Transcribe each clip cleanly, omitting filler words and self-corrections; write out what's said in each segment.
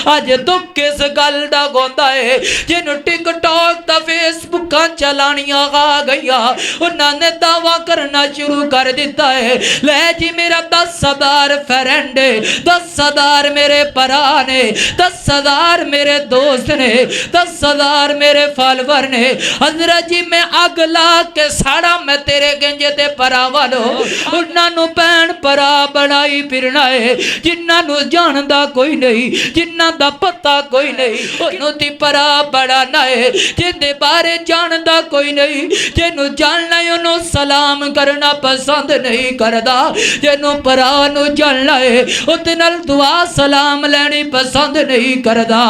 अज दुख किस गल दा गोंदा है जिन्हों टिकटॉक ता फेसबुक चलानियां आ गई उन्होंने दावा करना शुरू कर दिता है ले जी मेरा 10,000 फ्रेंड है 10,000 मेरे भरा ने 10,000 मेरे दोस्त ने 10,000 मेरे फॉलोवर ने हजरत जी मैं अग ला के साड़ा मैं तेरे गंजे ते भरा वालो उन्होंने भैन भरा बनाई फिरना है जिन्होंने जानता कोई नहीं जिन्ना दा पता कोई नहीं उन्हों दी परा बड़ा ना है जिंदे बारे जानदा कोई नहीं जिन्हों जानना है उन्हों सलाम करना पसंद नहीं करदा जिन्हों परा नूं जानना है उहदे नाल दुआ सलाम लैनी पसंद नहीं करदा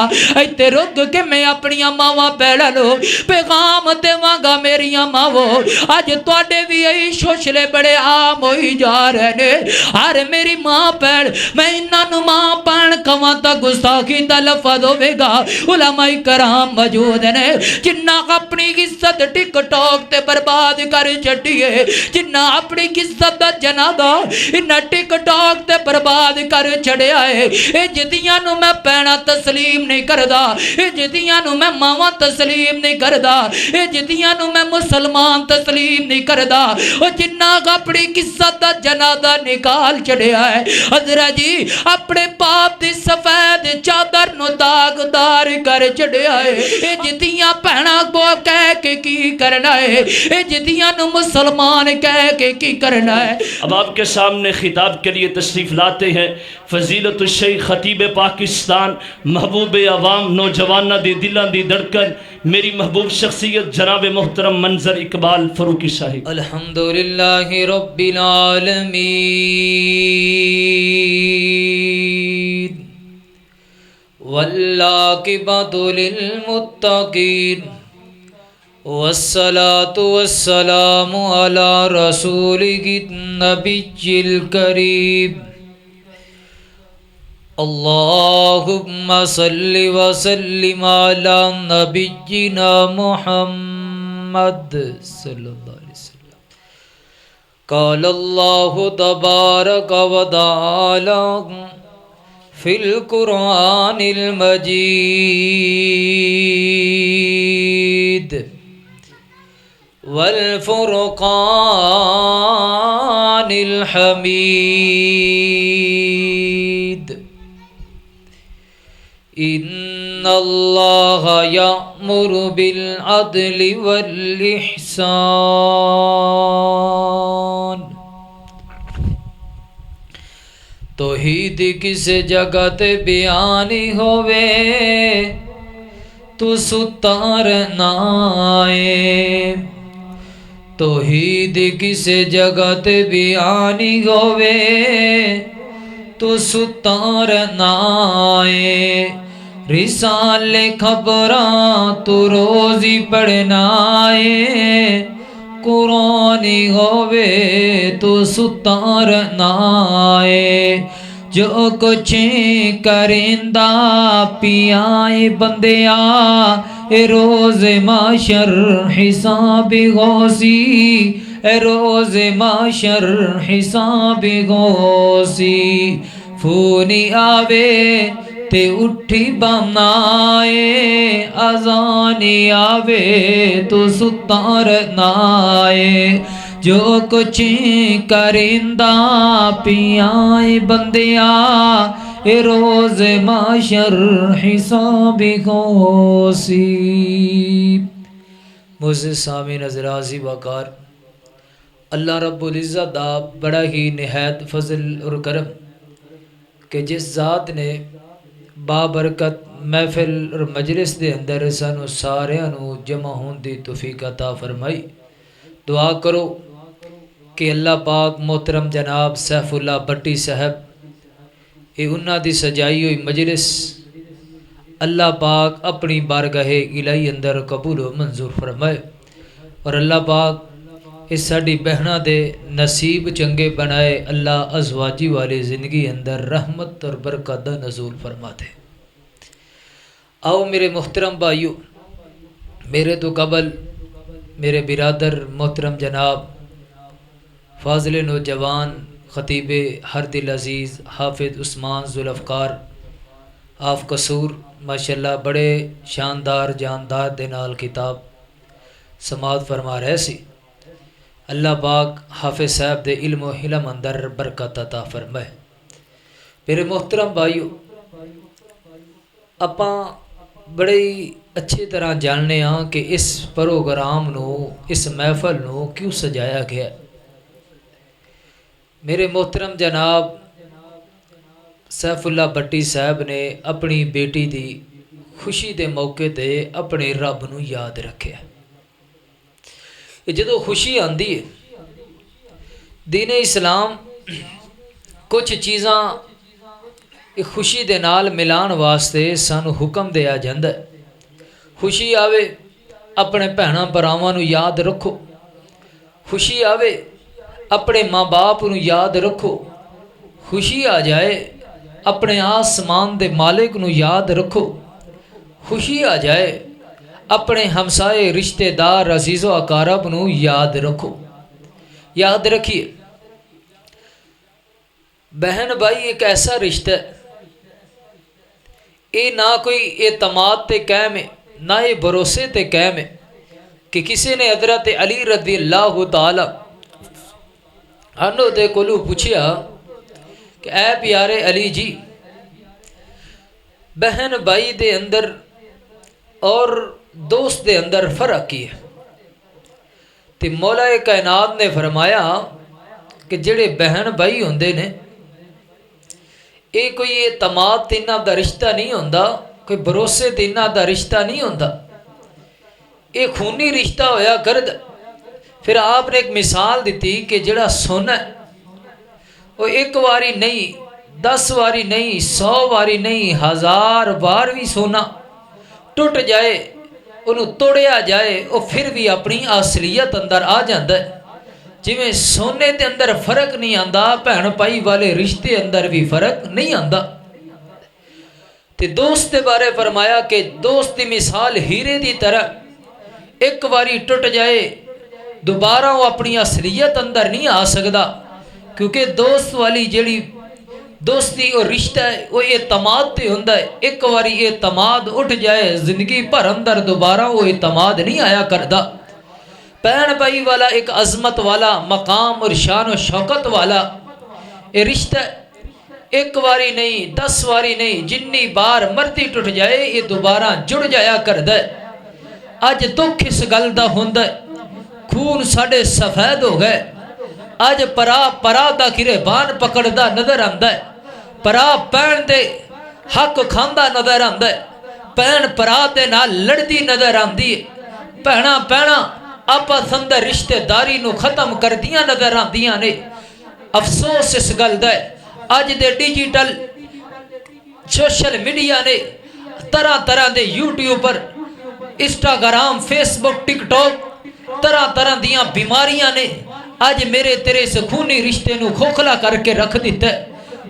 इत्थे रुक के मैं अपनियां मावां भैणां नूं पैगाम देवांगा मेरियां मावो अज तुहाडे भी यही शोशले बड़े आम होई जा रहे ने हर मेरी मां भैण मैं इन्हां नूं मां भैण कवां तां गुस्ताखी दा लफज होवेगा उलमाए कराम मौजूद ने जिन्ना अपनी इज्जत टिकटॉक ते बर्बाद कर छड्डी है जिन्ना अपनी इज्जत दा जनादा इन्ना टिकटॉक ते बर्बाद कर छड़िया है ए जिदियां नूं मैं पैणा तस्लीम नहीं करदा ए जिदियां नूं मैं मावां तस्लीम नहीं करदा ए जिदियां नूं मैं मुसलमान तस्लीम नहीं करदा ओ जिन्ना अपनी इज्जत दा जनादा निकाल छड़िया है हजरत जी अपने पाप दी सफेद चादर नु दागदार कर छड़िया है ए जिदियां भैणां को कह के की करना है ए जिदियां नु मुसलमान कह के की करना है। अब आपके सामने खिताब के लिए तशरीफ लाते हैं फजीलत शेख खतीब पाकिस्तान महबूब अवाम नौजवाना दी दिलां दी धड़कन मेरी महबूब शख्सियत जनाब मोहतरम मंजर इकबाल फरूकी साहिब। अल्हम्दुलिल्लाहि रब्बिल आलमीन वल्लाकिबतु लिल मुत्तकीन वस्सलातु वस्सलामु अला रसूलिहि नबिय्यिल करीम अल्लाहुम्मा सल्लि व सल्लिम अला नबिय्यिना मुहम्मद सल्लल्लाहु अलैहि वसल्लम। क़ाल अल्लाहु तबारक व तआला फिल कुरानिल मजीद वल फुरक़ानिल हमीद इन्नल्लाह यअमुरु बिल अदलि वल इहसान। तौहीद किस जगह ते बयानी होवे तू सुतार नाए तौहीद किस जगह ते बयानी होवे तू सुतार नाए रिसाले खबरां तू रोज़ी पढ़नाए कुरानी होवे तो सुतार नाए जो कुछ करेंदा पियाए बंदिया ए रोज़ माशर हिसाब गौसी ए रोज़ माशर हिसाब गौसी फूनी आवे ते उठी बनाए अजानी आवे तो सुतार नाए जो कुछ करेंदा पियाए बंदिया ए रोज़ माशर हिसाब गौसी। मुझे सामी नजराजी वकार अल्लाह रब्बुल इज़्ज़त दा बड़ा ही निहायत फजल और करम कि जिस ज़ात ने बाबरकत महफिल और मजलिस के अंदर सानू सारियां नू जमा होने की तौफीक अता फरमाई। दुआ करो कि अल्लाह पाक मोहतरम जनाब सैफुल्ला भट्टी साहब ये उन्हां दी सजाई हुई मजलिस अल्लाह पाक अपनी बारगाहे इलाही अंदर कबूल व मंजूर फरमाए और अल्लाह पाक इस साड़ी बहना दे नसीब चंगे बनाए अल्लाह अजवाजी वाली ज़िंदगी अंदर रहमत और बरकत नज़ूल फरमा दे। आओ मेरे मोहतरम भाइयों, मेरे तो कबल मेरे बिरादर मोहतरम जनाब फाजिल नौजवान ख़तीब हर दिल अज़ीज़ हाफिज़ उस्मान ज़ुल्फ़कार ਆਫ ਕਸੂਰ माशाअल्लाह बड़े शानदार जानदार दे नाल किताब समात फरमा रहे सी। अल्लाह पाक हाफिज़ साहब दे इल्म हिलम अंदर बरकत अता फरमाए। मेरे मोहतरम भाईओ, आपां बड़े ही अच्छी तरह जानने हाँ कि इस प्रोग्राम नू, इस महफल नू क्यों सजाया गया। मेरे मोहतरम जनाब सैफुल्ला भट्टी साहब ने अपनी बेटी की खुशी के मौके पर अपने रब नू याद रखे। जो खुशी आती है, दीन इस्लाम कुछ चीज़ां खुशी दे नाल मिलान वास्ते सानू हुक्म दिया जाता है। खुशी आवे अपने भैणों भरावां नू याद रखो, खुशी आवे अपने माँ बाप नू याद रखो, खुशी आ जाए अपने आसमान दे मालिक नू याद रखो, खुशी आ जाए अपने हमसाए रिश्तेदार अजीज़ो अकारब नू याद रखो। याद रखिए, बहन भाई एक ऐसा रिश्ता है, ये ना कोई एतमाद ते कायम है, ना ये भरोसे ते कायम है कि किसी ने हज़रत अली रज़ी अल्लाह तआला अन्हु दे कोलों पूछया कि ऐ प्यारे अली जी, बहन भाई दे अंदर और दोस्त दे अंदर फ़र्क की है। तो मौला कायनात ने फरमाया कि जेड़े बहन भाई होंदे ने, ये कोई एतमाद ते इन्हां दा रिश्ता नहीं होंदा, कोई भरोसे ते इन्हां दा रिश्ता नहीं होंदा, ये खूनी रिश्ता होया करदा। फिर आपने एक मिसाल दी कि जेड़ा सोना है वो एक बारी नहीं, 10 बारी नहीं, 100 बारी नहीं, 1000 बार भी सोना टुट जाए, उन्होंने तोड़िया जाए, वो फिर भी अपनी असलियत अंदर आ जाता है। जिमें सोने के अंदर फर्क नहीं आता, भैन भाई वाले रिश्ते अंदर भी फर्क नहीं आता। तो दोस्त के बारे फरमाया कि दोस्त की मिसाल हीरे की तरह, एक बारी टुट जाए दोबारा वो अपनी असलियत अंदर नहीं आ सकता, क्योंकि दोस्त वाली जड़ी दोस्ती और रिश्ता है वो एतमाद ते होंदा है। एक बारी एतमाद उठ जाए, जिंदगी भर अंदर दोबारा वो एतमाद नहीं आया करता। भैन भाई वाला एक अजमत वाला मकाम और शान और शौकत वाला ये रिश्ता एक बारी नहीं, 10 बारी नहीं, जिन्नी बार मर्जी टुट जाए ये दोबारा जुड़ जाया करता है। अज दुख इस गल दा हुंदा है, खून साढ़े सफेद हो गए। अज परा परा दा गिरेबान पकड़दा नजर आंदा है, परा भैन दे हक खांदा नजर आंदा है, भैन परा दे नाल लड़दी नजर आंदी है, भैणा भैणा आपस अंदर रिश्तेदारी नू खत्म करदियां नजर आंदियां ने। अफसोस इस गल दा है, अज दे डिजिटल सोशल मीडिया ने तरह तरह दे यूट्यूब पर, इंस्टाग्राम, फेसबुक, टिकटॉक, तरह तरह दियां बीमारियां ने अज मेरे तेरे इस खूनी रिश्ते नू खोखला करके रख दिता है,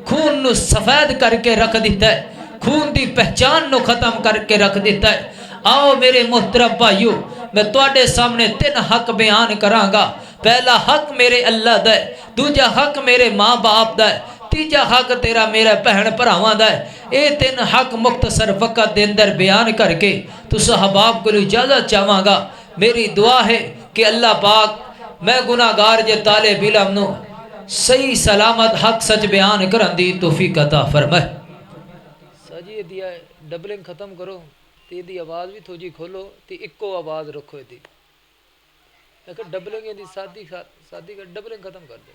खून नू सफेद करके रख दिता है, खून की पहचान नू खत्म करके रख दिता है। आओ मेरे मोहतरम भाइयों, मैं तुहाडे सामने 3 हक बयान करांगा। पहला हक मेरे अल्लाह दा है, दूजा हक मेरे माँ बाप दा है, तीजा हक तेरा मेरा भैन भरावां दा है। ये 3 हक मुख्तसर वक़्त दे अंदर बयान करके तुस अहबाब को इजाज़त चाहांगा। मेरी दुआ है कि अल्लाह पाक मैं गुनाहगार जे ताले बिलम नो सही सलामत हक सच बयान करन दी तौफीक अता फरमाए। सजी दिया डबलिंग खत्म करो ते इहदी आवाज़ भी थोड़ी खोलो ते इक्को आवाज़ रखो। इहदी अगर डबलिंग दी सादी का डबलिंग खत्म कर दे।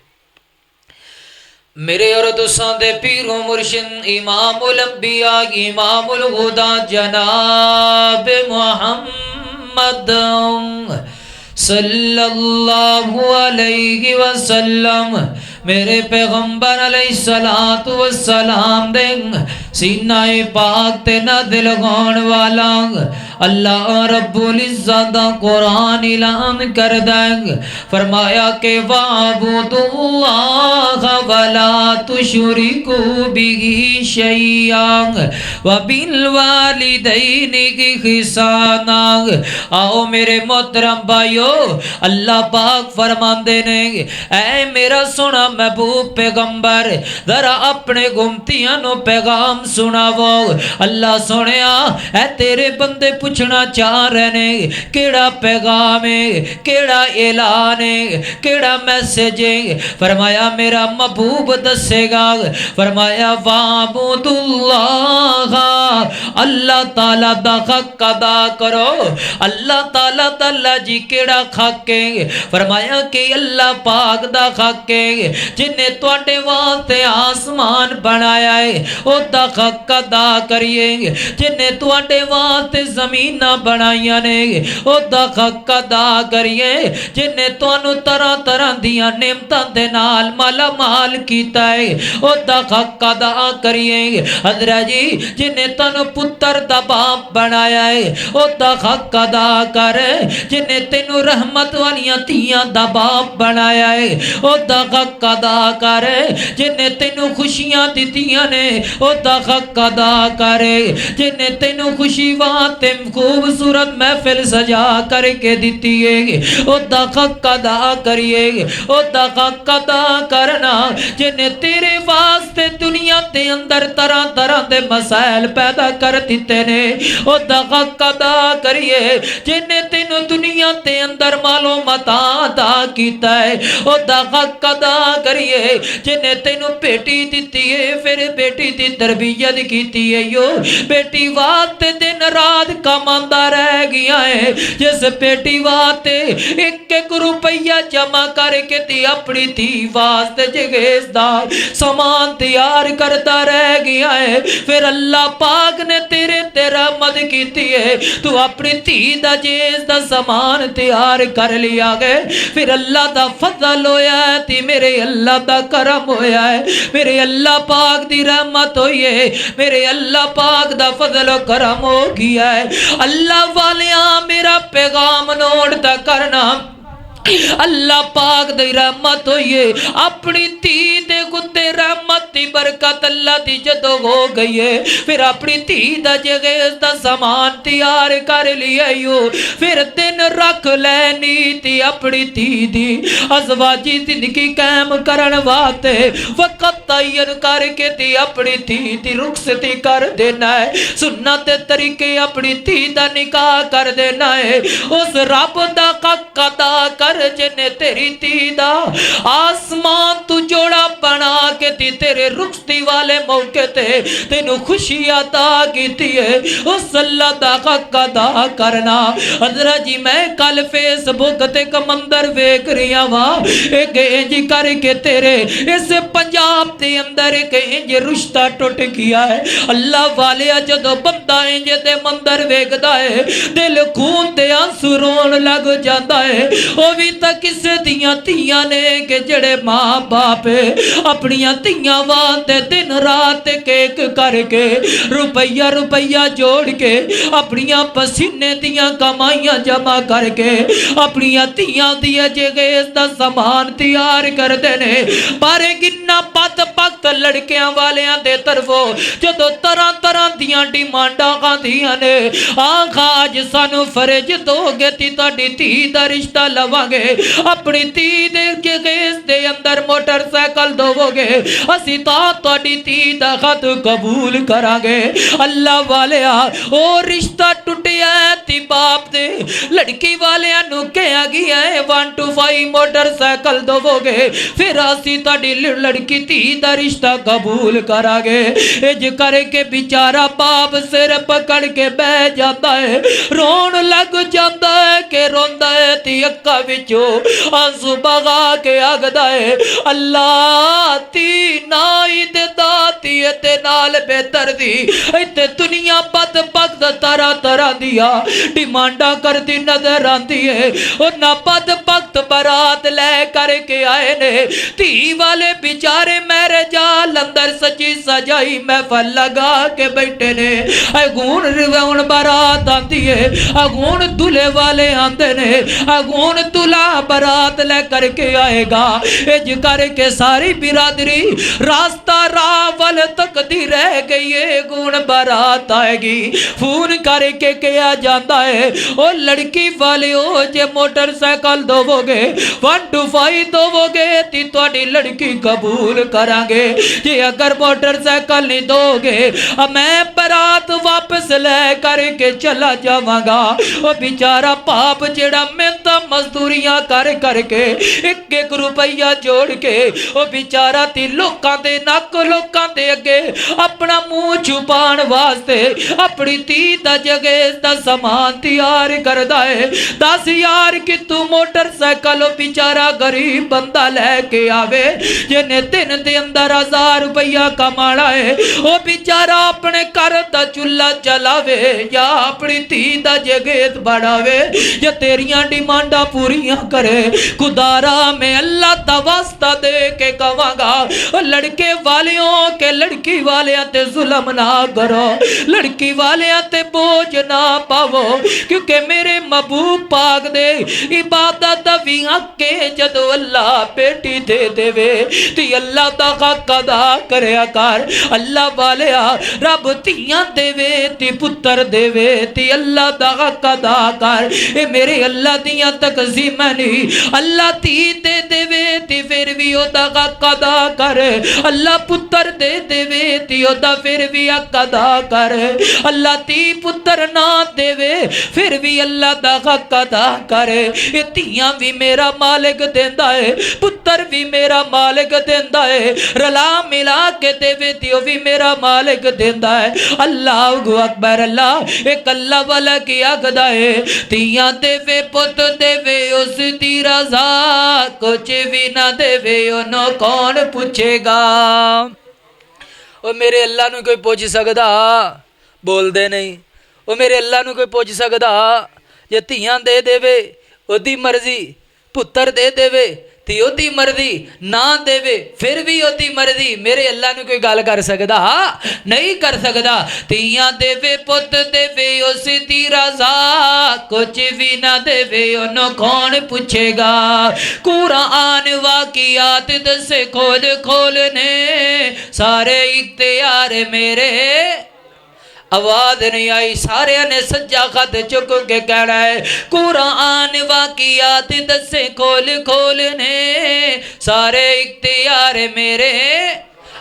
मेरे और तुसां दे पीरों मुर्शिद इमामुल अंबिया इमामुल हुदा जनाब मुहम्मद सल्लल्लाहु अलैहि वसल्लम, मेरे पैगंबर अलैहिस्सलातु वस्सलाम दे सीनाए पाक ते ना दिल गौण वाला अल्लाह रब्बुल इज्जत दा कुरान ऐलान कर देंग। फरमाया के वाबुदुल्लाह वला तुशरिकू बिही शैया व बिल वालिदैनि इहसाना। आओ मेरे मोहतरम भाइयों, अल्लाह पाक फरमाते ने ऐ मेरा सोना महबूब पैगंबर जरा अपने गुमतियां नो पैगाम सुनावो। अल्लाह सुनिया ऐ तेरे बंदे पूछना चाह रहे ने केड़ा पैगाम है, केड़ा ऐलान है, केड़ा मैसेज है। फरमाया मेरा महबूब दसेगा। फरमाया वाबुदुल्लाह, अल्लाह ताला दा हक अदा करो। अल्लाह ताला ताला जी केड़ा हक है? फरमाया कि अल्लाह पाक दा हक है जिन्हें तुहाडे वास्ते आसमान बनाया है ओदा हक अदा करिए। जिन्हें तुहाडे वास्ते ज़मीनां बनाईयां ने ओदा हक अदा करिए। जिन्हें तुहानू तरह तरह दियां नेमतां दे नाल माला माल कीता है ओदा हक अदा करिए। हज़रत जी जिन्हें तुहानू पुत्र दा बाप बनाया है ओदा हक अदा कर। जिन्हें तेनू रहमत वालियां धीआं दा बाप बनाया है ओदा हक अदा कर। जिन्हें तेनू खुशियां दित्तियां ने ओदा हक अदा कर। जिन्हें तेनू खुशी वास्ते खूबसूरत महफिल सजा करके दित्ती है ओदा हक अदा करिए। ओदा हक अदा करना। जिन्हें तेरे वास्ते दुनिया के अंदर तरह तरह के मसाइल पैदा कर दिते ने ओदा हक अदा करिए। जिन्हें तेनू दुनिया के अंदर मालो मता अदा किया है ओदा हक अदा करिए। जिन्हें तेनू बेटी दिती है फिर बेटी की तरबियत की है यो बेटी वास्ते दिन रात कमांदा रह गया है। जिस बेटी वास्ते एक रुपया जमा करके ती अपनी धी वास्ते जगेज दा समान तैयार करता रह गया है। फिर अल्लाह पाक ने तेरे ते रहमत की है तू अपनी धी दा जेज दा समान तैयार कर लिया गए। फिर अल्लाह दा फजल होया है ती मेरे अल्लाह दा करम होया है। मेरे अल्लाह पाक दी रहमत होई है। मेरे अल्लाह पाक दा फजल और करम हो गया है। अल्लाह वालिया मेरा पैगाम नोट दा करना। अल्लाह पाक दी रहमत होइए अपनी धी दे गुत्ते रहमत दी बरकत अल्लाह दी जदों हो गई है फिर अपनी धी दा जगेज दा समान तैयार कर लिया यो। फिर दिन रख लैनी ती अपनी धी दी अज़वाजी जिंदगी कायम करन वास्ते वक्त तयन करके ती अपनी धी दी रुखसती कर देना है। सुन्नत दे तरीके अपनी धी दा निकाह कर देना है। उस रब दा हक अदा कर जिन्हें तेरी धी दा आसमान तू जोड़ा बना के ती तेरे रुखसती वाले मौके ते तेनू खुशी अता की है उस अल्लाह दा हक अदा करना। हज़रत जी मैं कल फेसबुक ते एक मंदर वेख रहा वा एक इंज करके तेरे इस पंजाब के अंदर एक इंज रिश्ता टुट गया है। अल्लाह वाले जदों बंदा इंज दे मंदर वेखदा है दिल खून दे आंसू रोन लग जाता है। वो भी तो किसे दियां धीआं ने कि जड़े माँ बाप अपनियां धीआं वास्ते दिन रात केक करके रुपया रुपया जोड़ के अपनियां पसीने दियां कमाइयां जमा करके अपनियां धीआं दी जगेज दा समान तैयार करते ने। पर किन्ना पत भगत लड़कियां वालियां दे तरफों जदों तरह तरह दियां डिमांडां आंदियां ने आखा अज सानू फर्ज दोगे ती तुहाडी धी दा रिश्ता लवांगे अपनी धी दे जगेज दे अंदर मोटरसाइकिल दोवोगे असी तुहाडी धी दा खत कबूल करांगे। अल्लाह वालिया ओ रिश्ता टुटिया ती बाप दे लड़की वालियां नू कहा गया है 125 मोटरसाइकिल दोवोगे फिर असी तुहाडी लड़की धी दा रिश्ता कबूल करांगे। इज करके बेचारा बाप सिर पकड़ के बह जाता है रोन लग जाता है कि रोंदा है ती अक्का विचों आंसू बगा के आगदा है अल्लाह ती नाई दे दाती ते नाल बेहतर दी इत्ते दुनिया बद भगत तरह तरह दिया डिमांडा करती नजर आती है। और ना बद भगत बारात ले करके आए ने धी वाले बेचारे मेरे जाल अंदर सची सजाई महफल लगा के बैठे ने। अगून रिवाउन बारात आती है अगून दूल्हे वाले आंदे ने अगून दूल्हा बारात ले करके आएगा। इज करके सारी बिरादरी रास्ता रावल तक दी रह गई है गुण बारात आएगी। फोन करके किया जाता है ओ लड़की वाले हो जे मोटरसाइकिल दोवोगे 125 दोवोगे ती तुहाडी लड़की कबूल करांगे जे अगर मोटरसाइकिल नहीं दोगे मैं बरात वापस ले करके चला जावांगा ओ बेचारा पाप जेड़ा मेहनत मजदूरियां कर करके एक रुपया जोड़ के ओ बेचारा ती लोकां दे नक लोकां दे अगे अपना मुंह छुपाण वास्ते अपनी धी दा जगेज दा समान तैयार करदा है 10,000 कि तू मोटरसाइकिल बेचारा गरीब बंदा लैके आवे जिन्हें दिन दे अंदर 1000 रुपया कमाना है वो बेचारा अपने घर दा चूल्हा चलावे या अपनी धी दा जगेज बढ़ावे या तेरियां डिमांडा पूरियां करे खुदारा मैं अल्लाह दा वास्ता दे के कहांगा लड़के वालियों के लड़की वाले ते जुल्म ना करो लड़की वाले ते बोझ ना पावो क्योंकि मेरे महबूब पाक दे इबादत भी आके जदों अल्लाह बेटी दे देवे ती अल्लाह दा हक अदा करया कर अल्लाह वालिया रब धीयां देवे ती पुत्र देवे ती अल्लाह दा हक अदा कर ए मेरे अल्लाह दियां तकसीमां नहीं अल्लाह धी दे देवे ती फिर भी ओदा हक अदा कर अल्लाह पुत्र दे देवे ती ओदा फिर भी हक अदा कर अल्लाह धी पुत्र ना देवे फिर भी अल्लाह दा हक अदा कर ये धीयां भी मेरा मालिक देंदा है पुत्र भी मेरा मालिक देंदा है रला मिला के देवे दियो भी मेरा मालिक देंदा है अल्लाह अकबर अल्लाह एक अल्लाह वाला की आखदा है धीयां देवे पुत देवे उस दी रज़ा कुछ भी ना देवे ओनो कौन पूछेगा ओ मेरे अल्लाह नूं कोई पुछ सकदा बोलदे नहीं ओ मेरे अल्लाह नूं कोई पुछ सकदा जे धीयां दे देवे ओदी मर्जी पुत्र दे देवे ती ओदी मर्जी ना देवे फिर भी ओदी मर्जी मेरे अल्लाह नूं कोई गल कर सकदा नहीं कर सकदा धीयां देवे पुत देवे उस दी रज़ा कुछ भी ना देवे ओनू कौन पूछेगा कुरान वाकियात दसे खोल खोल ने सारे इख्तियार मेरे आवाज नहीं आई सारे ने सज्जा खत चुक के कहना है कुरान वाकियात दसे खोल खोल ने सारे इख्तियार मेरे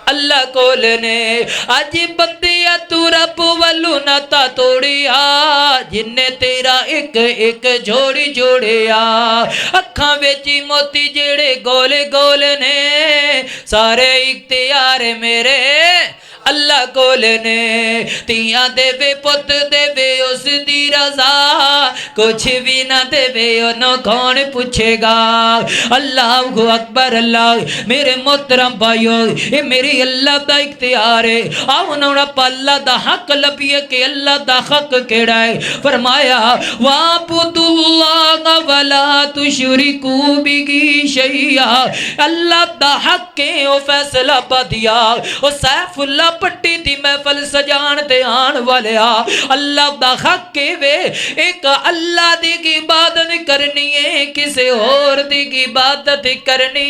अल्लाह कोल ने अज बंदिया तू रब वालू नाता तोड़िया जिन्ने तेरा एक एक जोड़ी जोड़िया अखा विच मोती जेड़े गोल गोल ने सारे इख्तियार मेरे अल्लाह कोल ने तियां देवे पुत देवे उस दी रज़ा कुछ भी ना देवे ओनू कौन पूछेगा अल्लाह अकबर अल्लाह मेरे मोहतरम भाइयों ये मेरी अल्लाह दा इख्तियार है आओ ना अल्लाह दा हक लभिए कि अल्लाह दा हक केड़ा है फरमाया वाबुदुल्लाह वला तुशरिकू बिही शैया अल्लाह दा हक है ओ फैसला बदिया ओ सैफुल्लाह पट्टी दी महफल सजान ते आन वाले अल्लाह दा हक वे एक अल्लाह दी इबादत करनी है किसी और दी इबादत करनी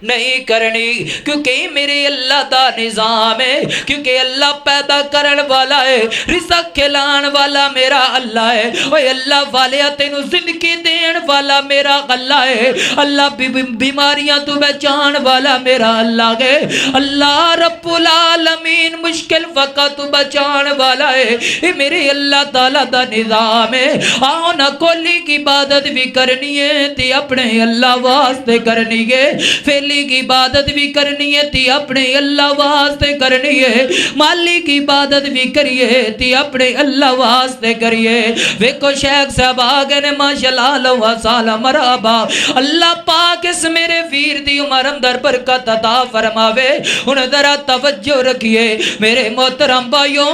नहीं करनी क्योंकि मेरे अल्लाह दा निज़ाम है क्योंकि अल्लाह पैदा करन वाला है रिज़्क़ खिलान वाला मेरा अल्लाह है ओए अल्लाह वाले तेनू जिंदगी देन वाला मेरा अल्लाह है अल्लाह बीमारियां तू बचान वाला मेरा अल्लाह है अल्लाह रब्बुल आलमीन मुश्किल वक़्त तू बचान वाला है ये मेरे अल्लाह ताला दा निज़ाम है आओ ना कोली की इबादत भी करनी है ते अपने अल्लाह वास्ते करनी है की इबादत भी करनी है ती अपने अल्लाह वास्ते करनी है माली की इबादत भी करिए ती अपने अल्लाह वास्ते करिए वेखो शेख साहब आ गए ने माशाअल्लाह अल्लाह साला मरहबा अल्लाह पाक इस मेरे वीर दी उम्र अंदर बरकत अता फरमावे हुन जरा तवज्जो रखिए मेरे मोहतरम भाइयों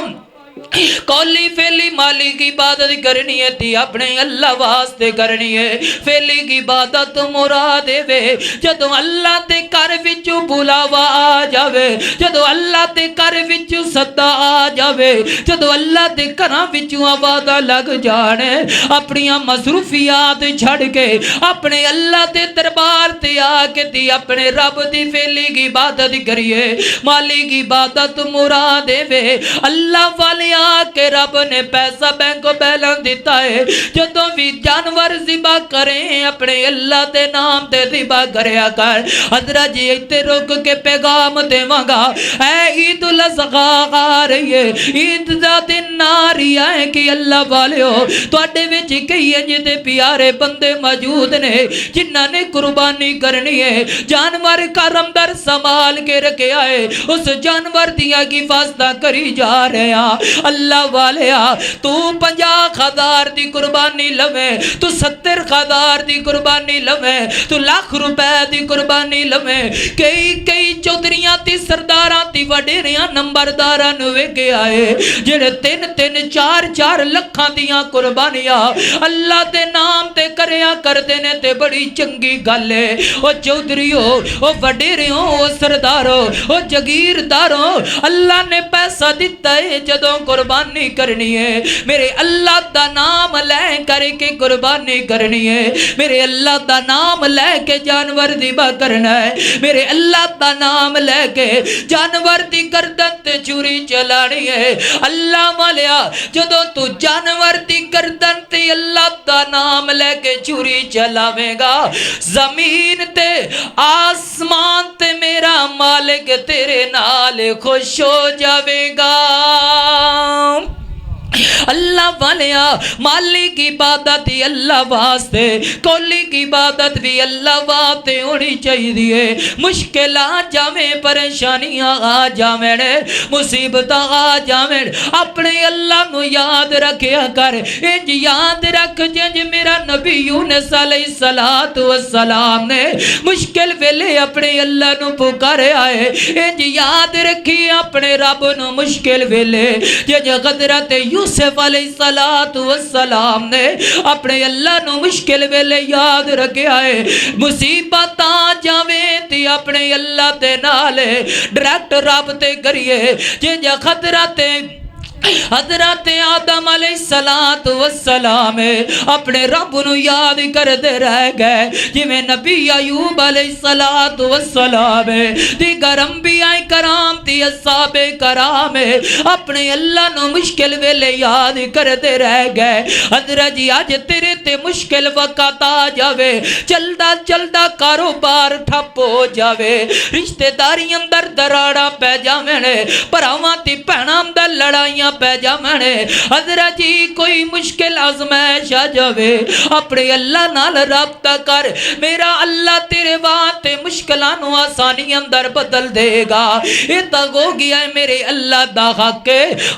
कौली फेली माली की इबादत करनी है ती अपने अल्लाह वास्ते करनी है फेली की इबादत मुराद वे जदों अल्लाह दे घर विचों बुलावा आ जावे जदों अल्लाह दे घर विचों सद्दा आ जावे जदों अल्लाह दे घरां विचों आवाज़ां लग जाने अपनियां मसरूफियात छड़ के अपने अल्लाह दे दरबार ते आके ती अपने रब दी फेली की इबादत करिए माली की इबादत मुराद वे अल्लाह वाले आके रब ने पैसा बैंक बैलेंस दिता है जदों भी जानवर ज़िबा करें अपने अल्लाह के नाम ते ज़िबा करया कर। हज़रत जी इत्थे रुक के पैगाम देवांगा ऐ ईद उल अज़हा आ रही है, ईद दा दिन आ रही है कि अल्लाह वालिओ तुहाडे विच कई जिहदे प्यारे बंदे मौजूद ने जिन्हां ने कुर्बानी करनी है, जानवर करम दर संभाल के रखिया है, उस जानवर दियां हिफाजतां करी जा रहा। अल्लाह वालिया तू 50,000 दी कुर्बानी लवे, तू 70,000 दी कुर्बानी लवे, तू लाख रुपए दी कुर्बानी लवे। कई चौधरियां ती सरदारां ती वडेरियां नंबरदारां नु वेखे आए जेड़े 3-3 4-4 लखां दियां कुर्बानियां अल्लाह दे नाम ते करया करदे ने ते बड़ी चंगी गल है। ओ चौधरीओ, ओ वडेरिओ, ओ सरदारो, ओ जगीरदारो, अल्लाह ने पैसा दिता है जदों कुर्बानी करनी है मेरे अल्लाह दा नाम लै करके कुर्बानी करनी है, मेरे अल्लाह दा नाम लैके जानवर ज़िबा करना है, मेरे अल्लाह दा नाम लैके जानवर दी गर्दन ते छुरी चलानी है। अल्लाह वालिया जदों तू जानवर दी गर्दन ते अल्लाह दा नाम लैके छुरी चलावेगा जमीन ते आसमान ते मेरा मालिक तेरे नाल खुश हो जावेगा। अल्लाह वालिया मालिक की इबादत ही अल्लाह वास्ते, कोली की इबादत भी अल्लाह वास्ते होनी चाहिए। मुश्किल आ जावे, परेशानियां आ जावे, मुसीबत आ जावे, अपने अल्लाह को याद रखिया कर। इंज याद रख जिंज मेरा नबी यूनुस अलैहिस्सलातु वस्सलाम ने मुश्किल वेले अपने अल्लाह को पुकारिया है, इंज याद रखी अपने रब को मुश्किल वेले। जिंज हज़रत यूसुफ अलैहिस्सलातु वस्सलाम ने अपने अल्लाह नु मुश्किल वेले याद रखिया है। मुसीबत आ जावे ते अपने अल्लाह दे नाल डायरेक्ट रब ते करिए। जिंज हज़रत आदम अलैहिस्सलातु वस्सलाम अपने रब नु याद करते रह गए, जिवें नबी अयूब अलैहिस्सलातु वस्सलाम दीगर अंबिया कराम ती अस्हाबे कराम अपने अल्लाह नु मुश्किल वेले याद करते रह गए। हज़रत जी अज तेरे ते मुश्किल वक़्त आ जावे, चलदा चलदा कारोबार ठप हो जावे, रिश्तेदारी अंदर दराड़ा पै जावे, भरावां ते भैणां अंदर लड़ाइयां पै जावणे। हज़रत जी कोई मुश्किल आज़माइश आ जावे अपने अल्लाह नाल राबता कर, मेरा अल्लाह तेरे वास्ते मुश्किलां नूं आसानी अंदर बदल देगा। ये तो हो गया है मेरे अल्लाह दा हक।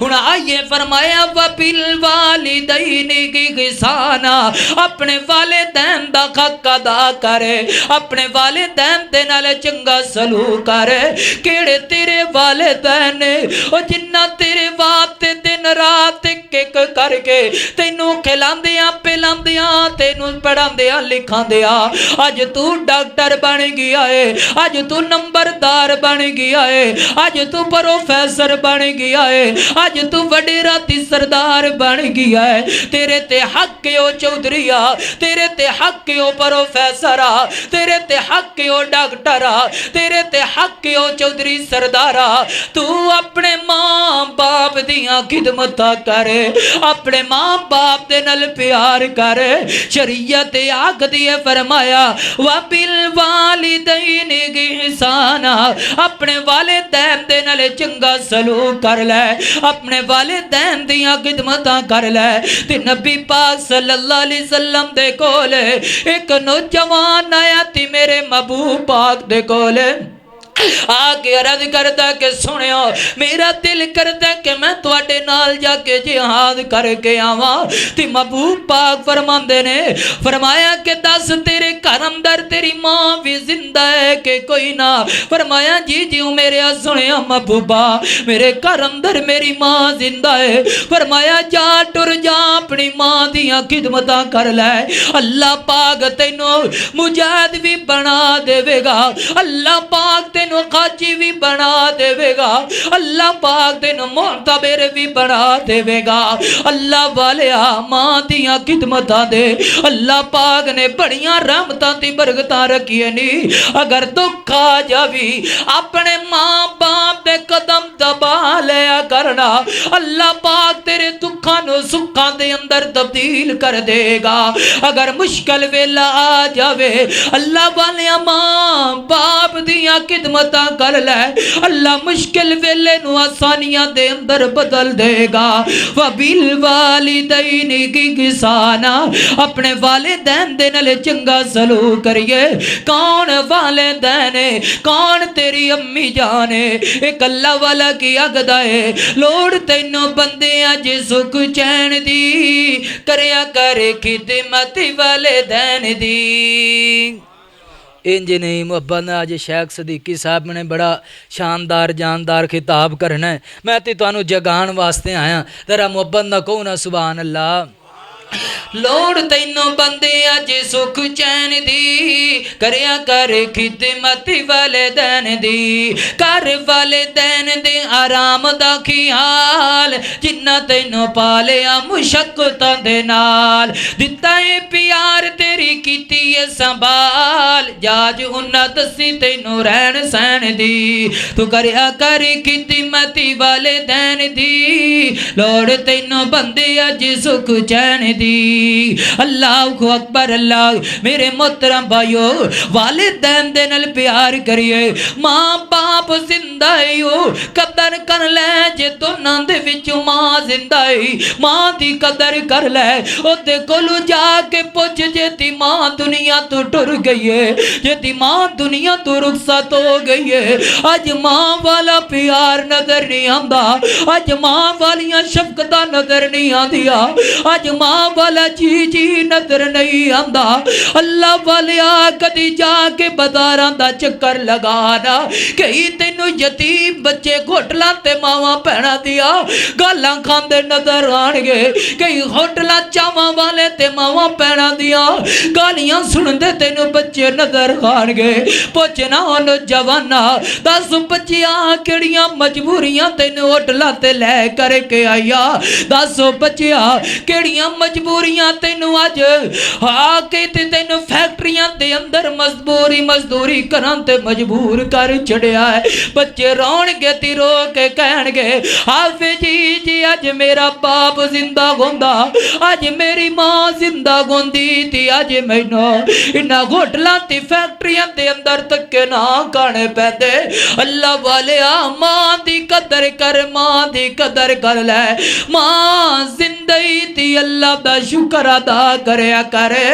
हुण आइए फरमाया वबिल वालिदैनि इहसाना, अपने वालिदैन दा हक अदा कर, अपने वालिदैन दे नाल चंगा सलूक कर। केड़े तेरे वालिदैन ने ओ जिन्ना तेरे वास्ते दिन रात एक करके तेनू खिलांदियां पिलांदियां तेनू पढ़ांदियां लिखांदियां अज तू डॉक्टर बन गया है, अज तू नंबरदार बन गया है, अज तू प्रोफेसर बन गया है, अज तू वडेरा ती सरदार बन गया है। तेरे ते हक ओ चौधरीआ, तेरे ते हक ओ प्रोफेसरा, तेरे ते हक ओ डॉक्टरा, तेरे ते हक ओ चौधरी सरदारा। तू अपने मां बाप दियां खिदमतां कर, अपने मां बाप दे नाल प्यार कर। शरीयत आखदी है फरमाया वबिल वालिदैनि इहसाना, अपने वालिदैन दे नाल चंगा सलूक कर ले, अपने वालिदैन दियां खिदमतां कर ले। ते नबी पाक सल्लल्लाहु अलैहि वसल्लम दे कोल एक नौजवान आया ती मेरे महबूब पाक दे कोल आके अर्ज करता कि सुनियो मेरा दिल करता कि मैं तुहाडे नाल जाके जिहाद करके आवा। ते महबूब पाक फरमांदे ने फरमाया कि दस तेरे घर अंदर तेरी मां भी जिंदा है कि कोई ना? फरमाया जी जी मेरे सुनिया महबूबा मेरे घर अंदर मेरी मां जिंदा है। फरमाया जा टुर जा अपनी मां दियां खिदमतां कर ले, अल्लाह पाक तैनू मुजाहिद भी बना देवेगा, अल्लाह पाक तेनू काजी भी बना देवेगा, अल्लाह पाक तेनू मोहतबर भी बना देवेगा। अल्लाह वालिया मां दियां खिदमतां दे अल्लाह पाक ने बड़ियां रहमतां दी बरकतां रखियां नी। अगर दुख आ जावी अपने मां बाप दे कदम दबा लिया करना, अल्लाह पाक तेरे दुखा नु सुखा दे अंदर तब्दील कर देगा। अगर मुश्किल वेला आ जावे अल्लाह वाले मां बाप दियां खिदमतां कर ले, अल्लाह मुश्किल वेले नु आसानियां दे अंदर बदल देगा। वबिल वालिदैन की किसाना, अपने वालिदैन दे नाल चंगा सलूक करिए। कौन वालिदैन है, कौन तेरी अम्मी जान है, एक अल्लाह वाला की आगदा है। लोड़ तैनू बंदे अज सुख चैन दी, करया कर खिदमत वालिदैन दी। इंज नहीं मुहब्बत ने अज शेख सदीकी साहब ने बड़ा शानदार जानदार खिताब करना है। मैं तो तुहानू जगाण वास्ते आया, जरा मुहब्बत ना कहो ना सुभान अल्लाह। लोड़ तैनू बंदे अज सुख चैन दी, करया कर खिदमत वालिदैन दी। कर वालिदैन दे आराम दा ख्याल, जिन्ना तैनू पालिया मुशक्कतां दे नाल। दिता है प्यार तेरी कीती है संभाल, जाज उन्ना दसी तैनू रहन सहन दी। तू करया कर खिदमत वालिदैन दी, लोड़ तैनू बंदे अज सुख चैन दी। अल्लाह अकबर। अल्लाह मेरे मोहतरम भाइयों, वालिदैन दे नाल प्यार करिए। मां बाप जिंदा है कदर कर ले, जे दोनों दे विचों मां जिंदा है मां दी कदर कर ले। ओदे कोलों जाके पुछ जे ती मां दुनिया तो टुर गई है, जे ती मां दुनिया तो रुखसत हो गई है। अज मां वाला प्यार नजर नहीं आंदा, अज मां वालियां शफकतां नजर नहीं आंदियां, अज मां वाला जी जी नजर नहीं आंदा। अल्लाह वालिया कदी जाके बाजारां दा चक्कर लगाना, कई तेनू यतीम बच्चे घोटलां ते मावां भैणां दियां गालां खांदे नजर आणगे। कई होटलां चावां वाले ते मावां भैणां दियां गालियां सुनदे तेनू बच्चे नजर आणगे। पुछना उन जवाना, दस बच्चियां किहड़ियां मजबूरियां तेनू होटलां ते लै करके आईया। दस बच्चियां किहड़ियां मजबूरियां तेनू अज आके ते तेनू फैक्ट्रियां दे अंदर मजदूरी करन ते मजबूर कर छड़िया है। बच्चे रोणगे ती रो के कहणगे, हाफिज जी अज मेरा बाप जिंदा होंदा, अज मेरी मां जिंदा होंदी ती, अज मैनू इन्हां होटलां ते फैक्ट्रियां दे अंदर धक्के ना खाने पैंदे। अल्लाह वालिया मां दी कदर कर, मां दी कदर कर ले। मां जिंदगी ती अल्लाह दा शुक्र अदा करया करे।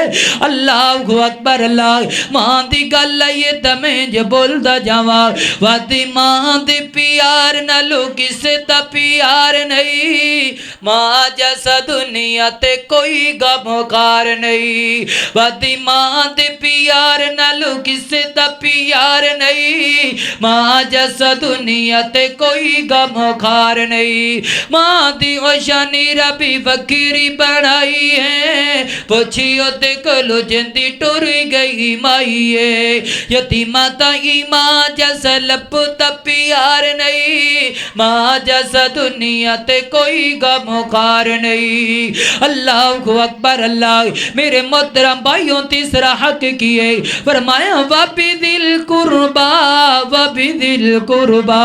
अल्लाह अकबर। अल्लाह मां दी गल ये तमें ज बोलदा जावा, वादी मां दे प्यार नालों किसे दा प्यार नहीं। मां जैसा दुनिया ते कोई गमखार नहीं, वादी मां दे प्यार नालों किसे दा प्यार नहीं। मां जैसा दुनिया ते कोई गमखार नहीं। मां दी ओशानी रबी वखरी बनाई है, पुछियो ते कोलो जिंदी टुर गई माई है। यतीमा ताई मां जैसा लपता प्यार नहीं, मां जैसा दुनिया ते कोई गमखार नहीं। अल्लाह अकबर। अल्लाह मेरे मोहतरम भाइयों, तीसरा हक किए फरमाया, वबी दिल कुर्बा, वबी दिल कुर्बा,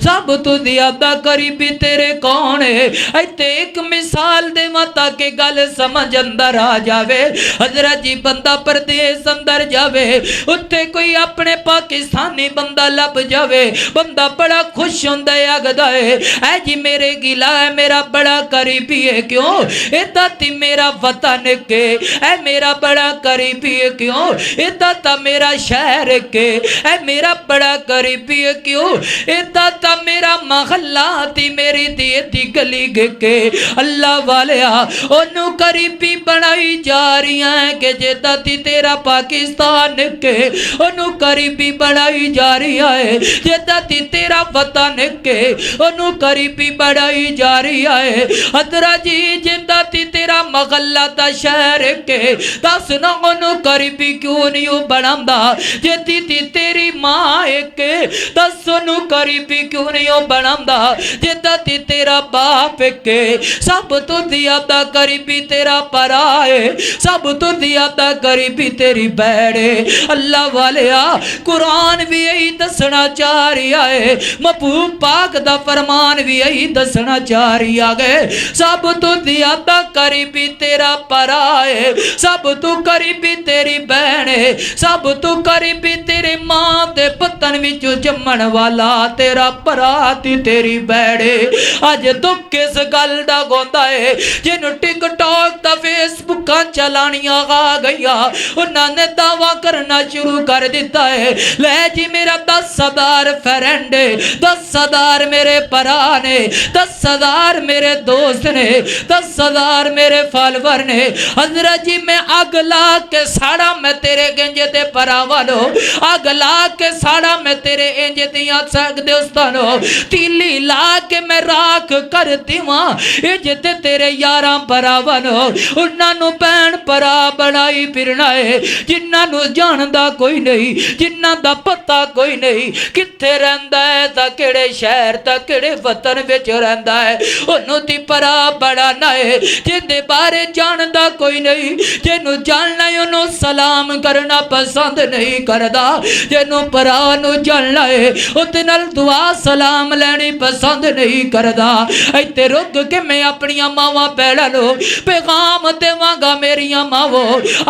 सब तो ज्यादा करीबी तेरे कौन है। इत्थे एक मिसाल देवां ताकि गल समझ अंदर आ जावे। हजरत जी बंदा परदेस अंदर जावे, उत्थे कोई अपने पाकिस्तानी बंदा लब जावे, बंदा बड़ा खुश होंदा है, आखदा है ऐ जी मेरे गिला है, मेरा बड़ा करीबी है। क्यों? इदा ती मेरा वतन के, ऐ मेरा बड़ा करीबी है। क्यों? इदा ता मेरा शहर के, ऐ मेरा बड़ा करीबी है। क्यों? इदा ता मेरा महल्ला ती मेरी दी गली के। अल्लाह वालिया ओनू करीबी बनाई जा रही है कि जेदा ती तेरा पाकिस्तान के, ओनू करीबी बनाई जा रही है जेदा ती तेरा वतन के, ओनू करीबी बनाई जा रही है। हजरा जी जिंदा कहता ती तेरा महल्ला दा शहर के दस ना ओनू गरीबी क्यों नहीं ओ बनांदा जे ती तेरी मां एक दस ओनू गरीबी क्यों नहीं ओ बनांदा जे ती तेरा बाप के सब तो ज्यादा गरीबी तेरा परा है सब तो ज्यादा गरीबी तेरी बैड़े अल्लाह वालिया कुरान भी यही दसना चाह रहा है महबूब पाक दा फरमान भी यही दसना चाह रहा है सब तो ज्यादा गरीबी तेरा परा है सब तो गरीबी तेरी बहन है सब तो गरीबी तेरे मां दे पतन विचों जम्मण वाला तेरा भरा ती तेरी बैड़े अज दुख किस गल दा गोंदा है जिन्हों टिकटॉक दा फेसबुक चलानियां आ गईया उन्होंने दावा करना शुरू कर दिता है ले जी मेरा 10,000 फ्रेंड 10,000 मेरे भरा ने 10,000 मेरे दोस्त ने 10,000 मेरे फॉलोवर ने हजरत जी मैं अग ला के साड़ा मैं तेरे गंजे ते भरा वालो अग ला के साड़ा मैं तेरे इंज दियां सग दोस्तानो तीली ला के मैं राख कर दिवां इंज ते तेरे यारां भरावानो उन्हां भैन भरा बनाई फिरना है जिन्हां नूं जानदा कोई नहीं जिन्हां दा पता कोई नहीं कित्थे रहिंदा है तां किहड़े शहर तां किहड़े वतन विच रहिंदा है ओनू ती भरा बनाना है जिंदे बारे जानदा कोई नहीं जिन्हों जानना है ओनू सलाम करना पसंद नहीं करदा जिन्हों भरा नूं जानना है उहदे नाल दुआ सलाम लैनी पसंद नहीं करदा इत्थे रुक के मैं अपनियां मावां भैणां नूं पैगाम देवांगा मेरियां मावो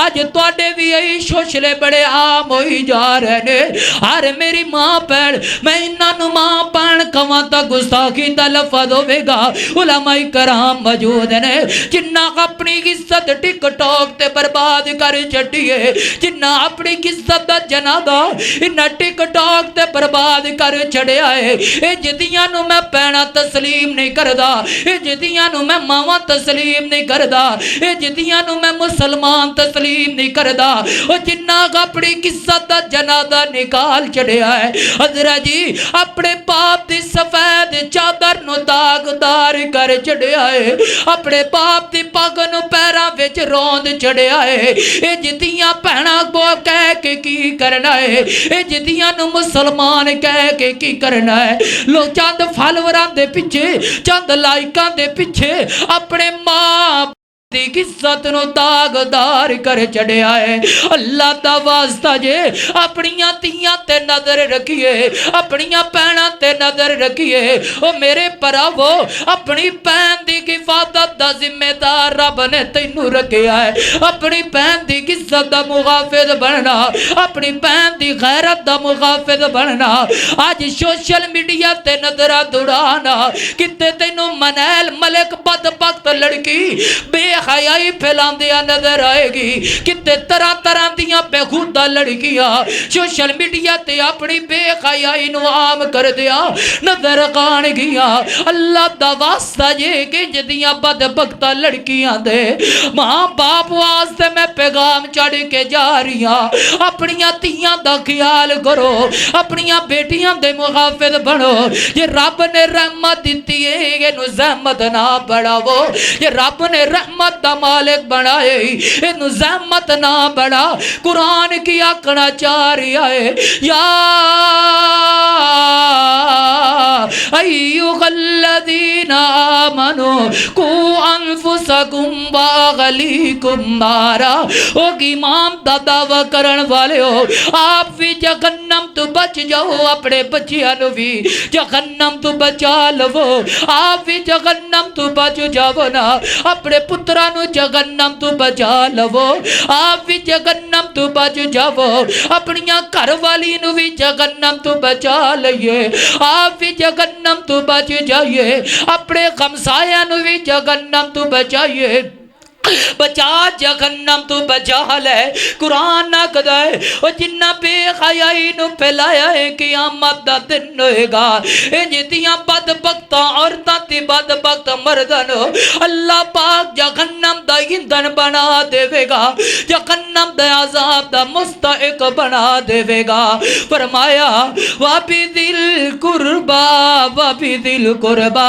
अज तुहाडे भी यही शोशले बड़े आम होई जा रहे ने हर मेरी मां भैण मैं इन्हां नूं मां भैण कवां तां गुस्ताखी दा लफज होवेगा उलमाए कराम मौजूद ने जिन्ना अपनी इज्जत टिकटॉक ते बर्बाद कर छड्डी है जिन्ना अपनी इज्जत दा जनादा इन्हां टिकटॉक ते बर्बाद कर छड़िया है ए जिदियां नूं मैं भैणां तस्लीम नहीं करदा ए जिदियां नूं मैं मावां तस्लीम नहीं करदा ए जिदियां नूं मैं मुसलमान तस्लीम नहीं करदा ओ जिन्ना अपनी इज्जत दा जनादा निकाल छड़िया है हजरत जी अपने बाप दी सफेद चादर नूं दागदार कर छड़िया है अपने बाप दी पग नूं पैरां विच रौंद छड़िया है ए जिदियां भैणां को कह के की करना है ए जिदियां नूं मुसलमान कह के की करना है लोग चंद फॉलोवरां दे पिछे चंद लाइकां दे पिछे अपने मां की इज्जत नूं दागदार कर छड़िया है अल्लाह दा वास्ता जे अपनियां तियां ते नजर रखिए अपनियां भैणां ते नजर रखिए ओ मेरे भरावो अपनी भैन दी हिफाजत दा जिम्मेदार रब ने तैनू रखिया है अपनी भैन दी इज्जत दा मुहाफिज बनना अपनी भैन दी गैरत दा मुहाफिज बनना अज सोशल मीडिया ते नजर दुड़ाना किते तैनू मनैल मलिक बदबख्त लड़की बेहयाई फैलांदिया नजर आएगी किते तरह तरह दियां बेखुदा लड़कियां सोशल मीडिया ते अपनी बेहयाई नूं आम कर दिया नजर आण गियां अल्लाह दा वास्ता जे कि जदियां बदबख्ता लड़कियां दे मां बाप वास्ते मैं पैगाम चढ़ के जा रही हां अपनियां तियां दा ख्याल करो अपनियां बेटियां दे मुहाफिज बनो जे रब ने रहमत दित्ती है इहनूं ज़हमत ना बढ़ावो जे रब ने रहमत दा मालिक बनाए इहनूं ज़हमत ना बढ़ा कुरान की आखना चाह रहा है या अय्युहल्लज़ीना आमनू कू अनफुसकुम व अहलीकुम नारा ओ ईमान दा दावा करन वाले हो आप भी जहन्नम तो बच जाओ अपने बच्चियां नूं भी जहन्नम तो बचा लवो आप भी जहन्नम तो बच जाओ ना अपने पुत्रा नूं जहन्नम तो बचा लवो आप भी जहन्नम तो बच जाओ अपनियां घर वाली नूं भी जहन्नम तो बचा लइए आप भी जहन्नम तो बच जाइए अपने हमसाया नूं भी जहन्नम तो बचाइए बचा जहन्नम तू बचा ले। कुरान ना कदाए ओ जिन्ना बेहयाई नु फैलाया है क़यामत दा दिन होएगा। इंज दियां बदबख्त औरतां ते बदबख्त मर्दां नु अल्लाह पाक जहन्नम दा ईंधन बना देवेगा, जहन्नम दे अजाब दा मुस्तहिक बना देवेगा। फरमाया वाबी दिल कुर्बा, वाबी दिल कुर्बा।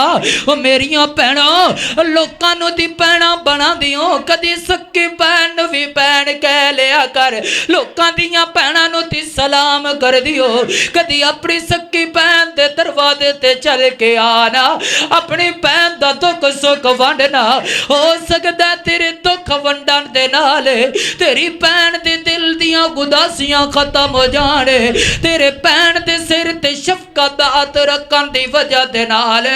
ओ मेरियां भैणों लोकां नु दी भैणां बना दियो, कदी सक्की भैन भी भैन कह लिया कर, लोकां दियां भैणां नु ती सलाम कर दियो। कदी अपनी सक्की भैन दे दरवाजे ते चल के आना, अपनी भैन दा दुख सुख वंडना। हो सकदा तेरे दुख वंडन दे नाल तेरी भैन दे दिल दियां उदासियां खत्म हो जाने, तेरे भैन दे सिर ते शफकत हाथ रखन दी वजह दे नाल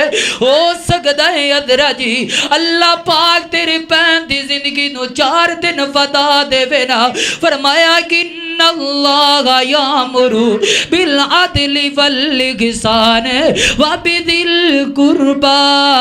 हो सकदा है अदरा जी अल्लाह पाक तेरी भैन दी जिंदगी नू 4 दिन वधा देवे ना। फरमाया कि अल्लाह यामुरु बिल अदली वल इहसान व बिदिल कुर्बा,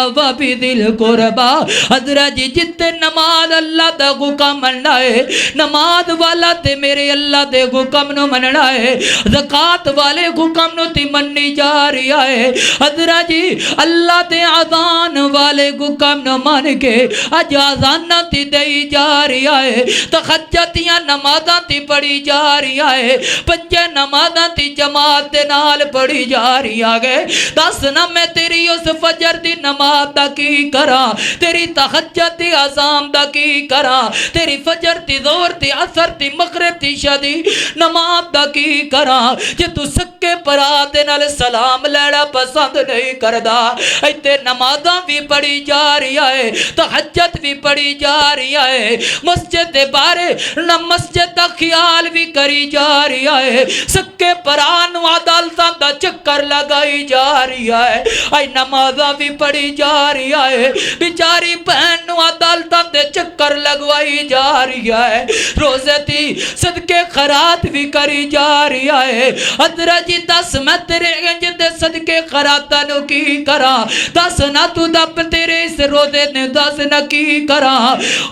व बिदिल कुर्बा। हजरत जी जिते नमाज अल्लाह दा हुक्म मनना है, नमाज वाला ते मेरे अल्लाह दे हुक्म नु मनना है, ज़कात वाले हुक्म नु ती मननी जा रही है। हजरत जी अल्लाह दे अज़ान वाले हुक्म नु मन के अज अज़ाना ती दई जा रही है, तहज्जुदियां नमाज़ां ती पढ़ी जा रही है, पंजे नमाज़ां ती जमात दे नाल पढ़ी जा रही है। दस ना मैं तेरी उस फजर दी नमाज दा की करा, तेरी तहज्जुद दी अज़ान दा की करा, तेरी फजर दी ज़ोहर दी असर दी मगरिब दी शदी नमाज दा की करा। जे तू सक्के भरा दे नाल सलाम लेना पसंद नहीं करदा, इत्ते नमाज़ां भी पढ़ी जा रही है, तहज्जुद भी पढ़ी जा रही है, मस्जिद दे बारे न मस्जिद दा ख्याल भी करी जा रही है, सक्के भरा नूं अदालतां दा चक्कर लगाई जा रही है, आई नमाज़ां भी पढ़ी जा रही है, बेचारी बहन नूं अदालतां दे चक्कर लगवाई जा रही है, रोज़े दी सदके खैरात भी करी जा रही है। हज़रत जी दस मैं तेरे इंज दे सदके खैरातां नूं की करा, दस ना तू दब तेरे इस रोज़े ने दस ना की करा।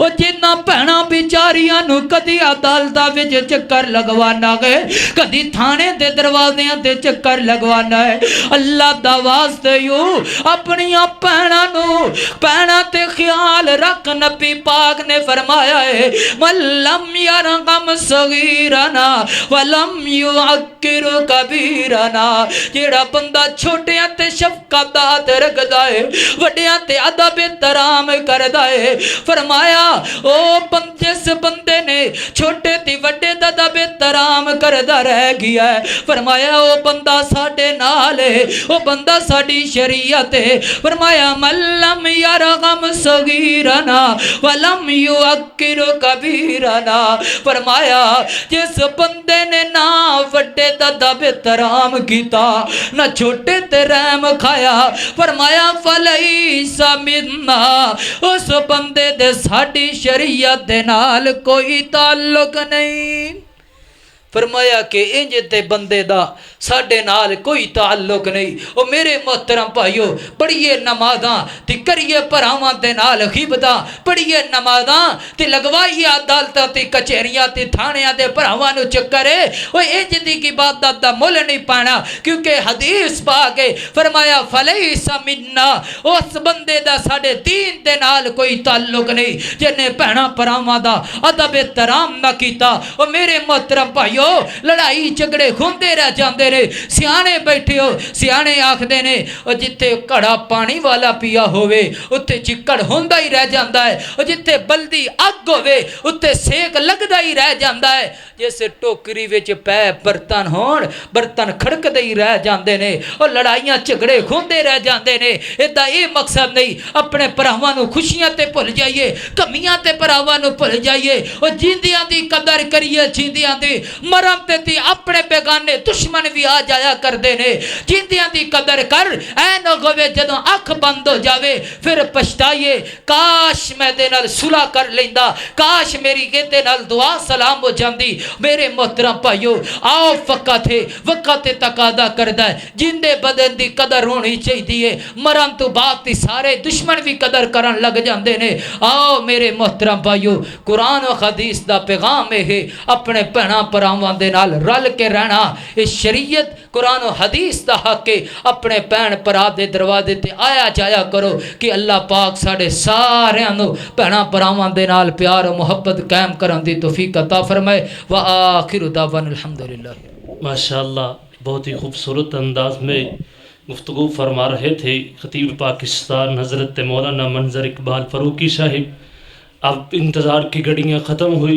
ओ जिन्ना भैणां बेचारियां नूं कदी अदालतां विच चक्कर लगवाना है, कदी थाने दे दरवाज़ियां ते चक्कर लगवाना है। अल्लाह दा वास्ते यू अपनियां भैणां नूं भैणां ते ख्याल रख। नबी पाक ने फरमाया है मल्लम यरगम सगीरना वलम युअक्किर कबीरना, जेड़ा बंदा छोटियां ते शफकत दा हाथ रखदा है, वड्डियां ते अदब एहतराम करदा है। फरमाया ओ जिस बंदे ने छोटे ते वड्डे दा अदब एहतराम करदा रह गया है, फरमाया ओ बंदा साडे नाल है, ओ बंदा साडी शरीयत है। फरमाया मल्लम यरगम सगीरना वलम युअक्किर कबीरना, फरमाया जिस बंदे ने ना वड्डे दा अदब एहतराम कीता ना छोटे ते रहम खाया, फरमाया फलैसा मिन्ना, उस बंदे दे साडी शरीयत दे नाल कोई ताल्लुक नहीं। फरमाया कि इंज ते बंदे दा साडे नाल कोई ताल्लुक नहीं। ओ मेरे मोहतरम भाइयों पढ़िए नमाज़ां ते करिए भरावां दे नाल खिबतां, पढ़िए नमाज़ां ते लगवाइए अदालतां ते कचहरियां ते थाणियां दे भरावां नूं चक्कर है। ओ इंज दी इबादत दा मुल नहीं पाना, क्योंकि हदीस पाक है फरमाया फलैसा मिन्ना, उस बंदे दा साडे दीन दे नाल कोई ताल्लुक नहीं जिन्हें भैणां भरावां दा अदब एहतराम ना कीता। ओ मेरे मोहतरम भाइयों लड़ाई झगड़े होंदे रह जाते ने, सियाने बैठे हो सियाने आखते ने जिथे घड़ा पानी वाला पिया होवे उत्थे चिक्कड़ होंदा ही रह जाता है, और जिथे बल्दी अग होवे उत्थे सेक लगदा ही रह जाता है। जिस टोकरी विच पै बर्तन होण बर्तन खड़कदे ही रह जाते ने, और लड़ाइयां झगड़े होंदे रह जाते ने। इहदा ये मकसद नहीं अपने भरावां नूं खुशियां ते भुल जाइए, कमियां ते भरावां नूं भुल जाइए, और जींदियां दी कदर करिए, जींदियां दी मरम ते ती अपने बेगाने दुश्मन भी आ जाया करते ने जिंदियां दी कदर कर ऐ न होवे जदों अख बंद हो जावे फिर पछताइए काश मैं दे नाल सुलह कर लेंदा काश मेरी कहते नाल दुआ सलाम हो जाती मेरे मोहतरम भाइयों आओ वक़्त तकादा करदा है जिंदे बदन दी कदर होनी चाहिए मरन तो बाद ती सारे दुश्मन भी कदर करन लग जाते ने आओ मेरे मोहतरम भाइयों कुरान और हदीस दा पैगाम है अपने भैणा भरावां दे नाल रल के रहना ये शरीयत कुरान और हदीस दा हक है अपने भैन भरा दे दरवाजे ते आया जाया करो कि अल्लाह पाक साढ़े सारियां नूं भैणा भरावां दे नाल प्यार और मुहब्बत कायम करन दी तौफीक अता फरमाए व आखिरु दावाना अल्हम्दुलिल्लाह। माशाअल्लाह बहुत ही खूबसूरत अंदाज में गुफ्तगू फरमा रहे थे खतीब पाकिस्तान हज़रत मौलाना मंजर इकबाल फ़ारूकी साहिब। अब इंतज़ार की घड़ियाँ ख़त्म हुई